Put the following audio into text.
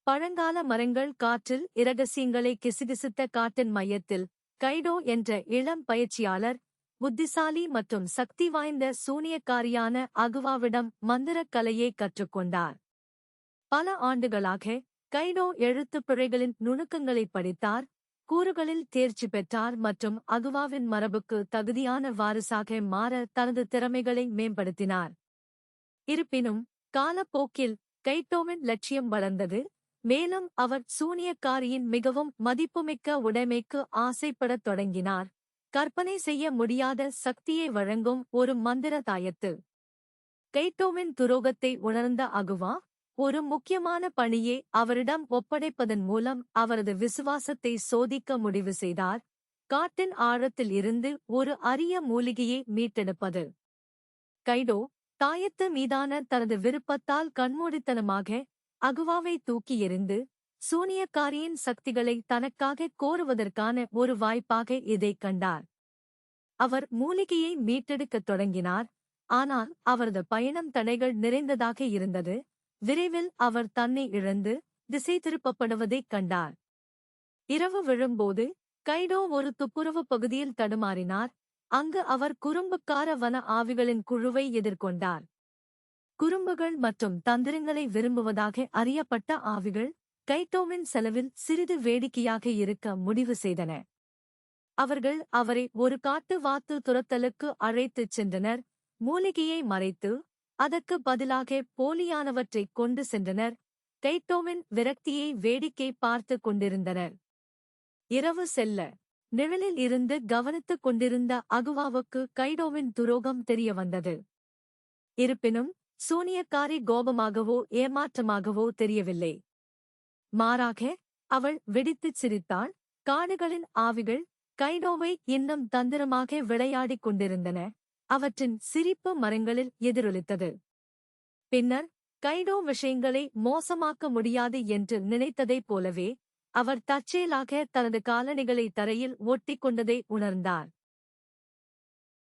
பழங்கால மரங்கள் காற்றில் இரகசியங்களை கிசுகிசுத்த காட்டின் மையத்தில் கைடோ என்ற இளம் பயிற்சியாளர் புத்திசாலி மற்றும் சக்தி வாய்ந்த சூனியக்காரியான அகுவாவிடம் மந்திரக் கலையை கற்றுக்கொண்டார். பல ஆண்டுகளாக கைடோ எழுத்துப் பிழைகளின் நுணுக்கங்களை படித்தார், கூறுகளில் தேர்ச்சி பெற்றார் மற்றும் அகுவாவின் மரபுக்கு தகுதியான வாரிசாக மாற தனது திறமைகளை மேம்படுத்தினார். இருப்பினும் காலப்போக்கில் கைடோவின் லட்சியம் வளர்ந்தது, மேலும் அவர் சூனியக்காரியின் மிகவும் மதிப்புமிக்க உடைமைக்கு ஆசைப்படத் தொடங்கினார், கற்பனை செய்ய முடியாத சக்தியை வழங்கும் ஒரு மந்திர தாயத்து. கைடோவின் துரோகத்தை உணர்ந்த அகுவா ஒரு முக்கியமான பணியை அவரிடம் ஒப்படைப்பதன் மூலம் அவரது விசுவாசத்தை சோதிக்க முடிவு செய்தார், காட்டின் ஆழத்தில் இருந்து ஒரு அரிய மூலிகையை மீட்டெடுப்பது. கைடோ தாயத்து மீதான தனது விருப்பத்தால் கண்மூடித்தனமாக அகுவாவை தூக்கி எறிந்து சூனியக்காரியின் சக்திகளை தனக்காக கோருவதற்கான ஒரு வாய்ப்பாக இதைக் கண்டார். அவர் மூலிகையை மீட்டெடுக்கத் தொடங்கினார், ஆனால் அவரது பயணம் தடைகள் நிறைந்ததாக இருந்தது. விரைவில் அவர் தன்னை இழந்து திசை திருப்பப்படுவதைக் கண்டார். இரவு விழும்போது கைடோ ஒரு துப்புரவு பகுதியில் தடுமாறினார், அங்கு அவர் குறும்புக்கார வன ஆவிகளின் குழுவை எதிர்கொண்டார். குறும்புகள் மற்றும் தந்திரங்களை விரும்புவதாக அறியப்பட்ட ஆவிகள் கைடோவின் செலவில் சிறிது வேடிக்கையாக இருக்க முடிவு செய்தன. அவர்கள் அவரை ஒரு காட்டு வாத்து துரத்தலுக்கு அழைத்துச் சென்றனர், மூலிகையை மறைத்து அதற்கு பதிலாக போலியானவற்றைக் கொண்டு சென்றனர். கைடோவின் விரக்தியை வேடிக்கை பார்த்துக் கொண்டிருந்தனர். இரவு செல்ல நிழலில் இருந்து கவனித்துக் கொண்டிருந்த அகுவாவுக்கு கைடோவின் துரோகம் தெரியவந்தது. இருப்பினும் சூனியக்காரி கோபமாகவோ ஏமாற்றமாகவோ தெரியவில்லை. மாறாக அவள் வெடித்துச் சிரித்தாள். காடுகளின் ஆவிகள் கைடோவை இன்னும் தந்திரமாக விளையாடிக் கொண்டிருந்தன, அவற்றின் சிரிப்பு மரங்களில் எதிரொலித்தது. பின்னர் கைடோ விஷயங்களை மோசமாக்க முடியாது என்று நினைத்ததைப் போலவே அவர் தற்செயலாக தனது காலணிகளை தரையில் ஒட்டிக் கொண்டதை உணர்ந்தார்.